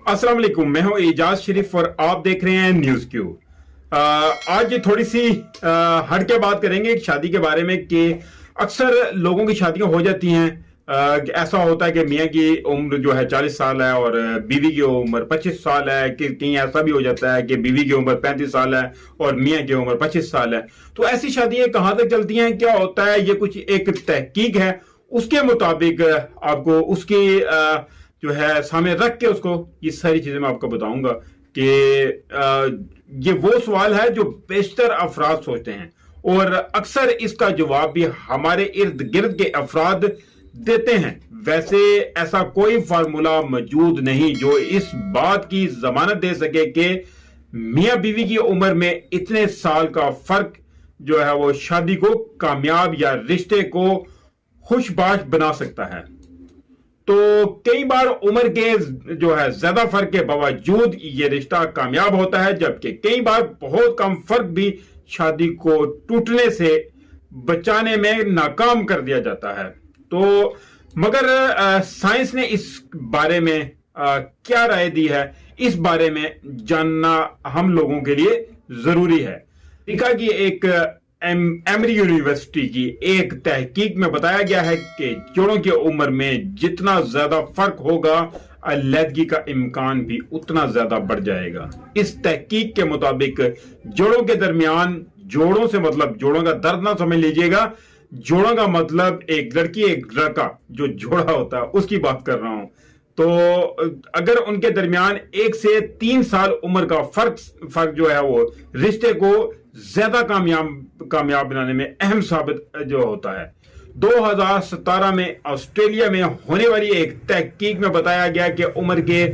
अस्सलाम वालेकुम, मैं हूं एजाज शरीफ और आप देख रहे हैं न्यूज क्यू। आज ये थोड़ी सी हट के बात करेंगे एक शादी के बारे में कि अक्सर लोगों की शादियां हो जाती हैं। ऐसा होता है कि मियाँ की उम्र जो है 40 साल है और बीवी की उम्र 25 साल है, कि कहीं ऐसा भी हो जाता है कि बीवी की उम्र 35 साल है और मियाँ की उम्र 25 साल है। तो ऐसी शादियां कहाँ तक चलती हैं, क्या होता है, ये कुछ एक तहकीक है, उसके मुताबिक आपको उसकी जो है सामने रख के उसको ये सारी चीजें मैं आपको बताऊंगा कि ये वो सवाल है जो बेशतर अफराद सोचते हैं और अक्सर इसका जवाब भी हमारे इर्द गिर्द के अफराद देते हैं। वैसे ऐसा कोई फार्मूला मौजूद नहीं जो इस बात की जमानत दे सके कि मियां बीवी की उम्र में इतने साल का फर्क जो है वो शादी को कामयाब या रिश्ते को खुशबाश बना सकता है। तो कई बार उम्र के जो है ज्यादा फर्क के बावजूद ये रिश्ता कामयाब होता है, जबकि कई बार बहुत कम फर्क भी शादी को टूटने से बचाने में नाकाम कर दिया जाता है। तो मगर साइंस ने इस बारे में क्या राय दी है, इस बारे में जानना हम लोगों के लिए जरूरी है। अमेरिका की एक एमरी यूनिवर्सिटी की एक तहकीक में बताया गया है कि जोड़ों की उम्र में जितना ज्यादा फर्क होगा अलहदगी का इम्कान भी उतना ज्यादा बढ़ जाएगा। इस तहकीक के मुताबिक जोड़ों के दरमियान, जोड़ों से मतलब जोड़ों का दर्द ना समझ लीजिएगा, जोड़ों का मतलब एक लड़की एक लड़का जो जोड़ा होता है उसकी बात कर रहा हूं। तो अगर उनके दरमियान 1 से 3 साल उम्र का फर्क जो है वो रिश्ते को ज्यादा कामयाब बनाने में अहम साबित जो होता है। 2017 में ऑस्ट्रेलिया में होने वाली एक तहकीक में बताया गया कि उम्र के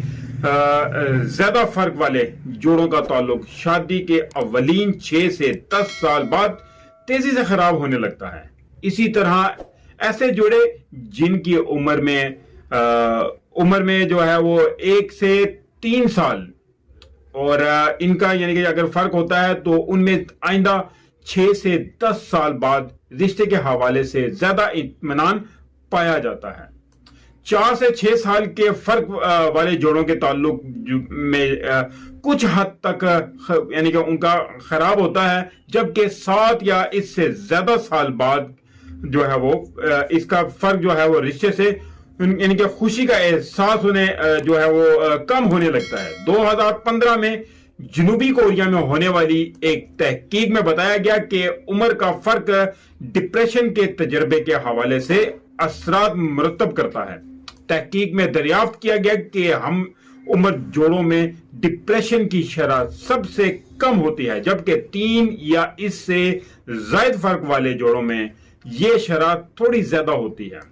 ज्यादा फर्क वाले जोड़ों का ताल्लुक शादी के अवलीन 6 से 10 साल बाद तेजी से खराब होने लगता है। इसी तरह ऐसे जोड़े जिनकी उम्र में जो है वो 1 से 3 साल और इनका यानी कि अगर फर्क होता है तो उनमें आइंदा 6 से 10 साल बाद रिश्ते के हवाले से ज्यादा इत्मीनान पाया जाता है। 4 से 6 साल के फर्क वाले जोड़ों के ताल्लुक में कुछ हद तक यानी कि उनका खराब होता है, जबकि 7 या इससे ज्यादा साल बाद जो है वो इसका फर्क जो है वो रिश्ते से यानी कि खुशी का एहसास उन्हें जो है वो कम होने लगता है। 2015 में जनूबी कोरिया में होने वाली एक तहकीक में बताया गया कि उम्र का फर्क डिप्रेशन के तजर्बे के हवाले से असरात मुरतब करता है। तहकीक में दरियाफ्त किया गया कि हम उम्र जोड़ों में डिप्रेशन की शरह सबसे कम होती है, जबकि 3 या इससे ज्यादा फर्क वाले जोड़ों में यह शरह थोड़ी ज्यादा होती है।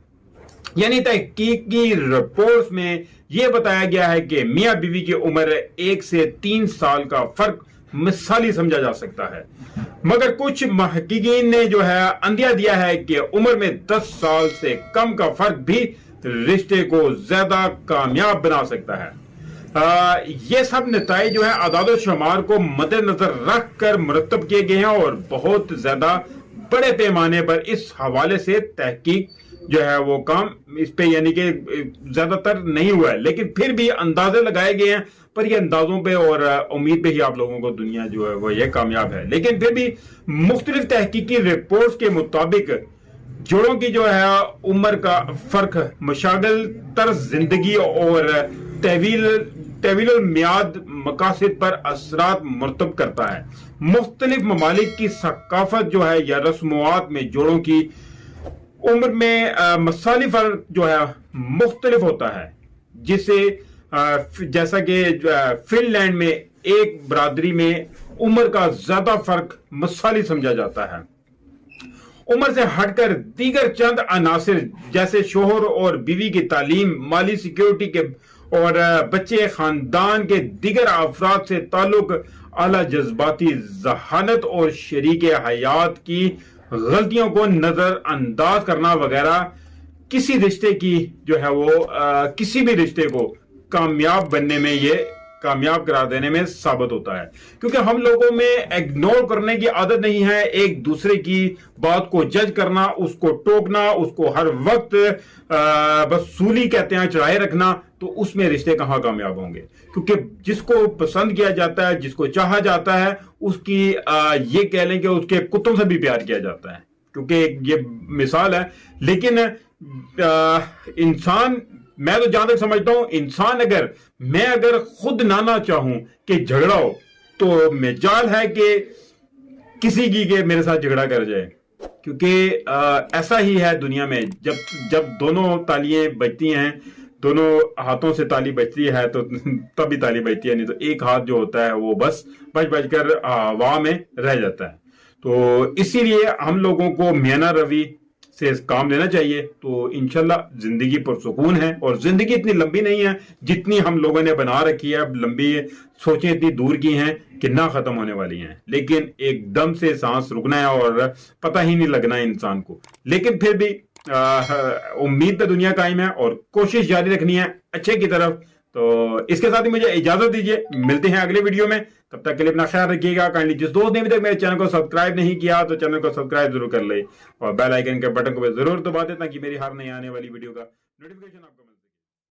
यानी तहकीक की रिपोर्ट में यह बताया गया है कि मियां बीवी की उम्र 1 से 3 साल का फर्क मिसाली समझा जा सकता है, मगर कुछ महकीकीन ने जो है अंदिया दिया है कि उम्र में 10 साल से कम का फर्क भी रिश्ते को ज्यादा कामयाब बना सकता है। ये सब नताइज जो है आदाद शुमार को मद्देनजर रख कर मुरतब किए गए हैं और बहुत ज्यादा बड़े पैमाने पर इस हवाले से तहकीक जो है वो काम इस पे यानी कि ज्यादातर नहीं हुआ है, लेकिन फिर भी अंदाजे लगाए गए हैं। पर ये अंदाजों पे और उम्मीद पे ही आप लोगों को दुनिया जो है वो ये कामयाब है। लेकिन फिर भी मुख्तलिफ तहकीकी रिपोर्ट्स के मुताबिक जोड़ों की जो है उम्र का फर्क मशागल तर्ज जिंदगी और तवील मियाद मकासद पर असरात मुरतब करता है। मुख्तलिफ ममालिक की सकाफत जो है या रस्मुआत में जोड़ों की उम्र में मसाली फर्क जो है मुख्तलिफ होता है, जिसे जैसा कि फिनलैंड में एक बरादरी में उम्र का ज्यादा फर्क मसाली समझा जाता है। उम्र से हटकर दीगर चंद अनासिर जैसे शोहर और बीवी की तालीम, माली सिक्योरिटी के और बच्चे, खानदान के दीगर अफराद से ताल्लुक, आला जज्बाती जहानत और शरीक हयात की गलतियों को नजरअंदाज करना वगैरह किसी रिश्ते की जो है वो किसी भी रिश्ते को कामयाब बनने में ये कामयाब करा देने में साबित होता है। क्योंकि हम लोगों में इग्नोर करने की आदत नहीं है, एक दूसरे की बात को जज करना, उसको टोकना, उसको हर वक्त बस सूली कहते हैं चढ़ाए रखना, تو اس میں رشتے کہاں کامیاب ہوں گے؟ کیونکہ جس کو پسند کیا جاتا ہے، جس کو چاہا جاتا ہے، اس کی یہ کہہ لیں کہ اس کے کتوں سے بھی پیار کیا جاتا ہے، کیونکہ یہ مثال ہے۔ لیکن انسان، میں تو جہاں تک سمجھتا ہوں، انسان میں اگر خود نہ چاہوں کہ جھگڑا ہو، تو مجال ہے کہ کسی کی کہ میرے ساتھ جھگڑا کر جائے، کیونکہ ایسا ہی ہے دنیا میں۔ جب دونوں تالیاں بجتی ہیں، دونوں ہاتھوں سے تالی بجتی ہے تو تبھی تالی بجتی ہے، نہیں تو ایک ہاتھ جو ہوتا ہے وہ بس بج کر ہوا میں رہ جاتا ہے۔ تو اسی لیے ہم لوگوں کو میانہ روی سے کام لینا چاہیے، تو انشاءاللہ زندگی پرسکون ہے۔ اور زندگی اتنی لمبی نہیں ہے جتنی ہم لوگوں نے بنا رکھی ہے، لمبی سوچیں اتنی دور کی ہیں کہ نہ ختم ہونے والی ہیں، لیکن ایک دم سے سانس رکنا ہے اور پتہ ہی نہیں لگنا ہے انسان کو۔ لیکن پھر بھی امید پہ دنیا قائم ہے اور کوشش جاری رکھنی ہے اچھے کی طرف۔ تو اس کے ساتھ ہی مجھے اجازت دیجیے، ملتے ہیں اگلے ویڈیو میں، تب تک کے لیے اپنا خیال رکھیے گا۔ کائنڈلی جس دوست نے ابھی تک میرے چینل کو سبسکرائب نہیں کیا تو چینل کو سبسکرائب ضرور کر لے، اور بیل آئیکن کے بٹن کو بھی ضرور دبا دیں تاکہ میری ہر نئی آنے والی ویڈیو کا نوٹیفیکیشن آپ کو مل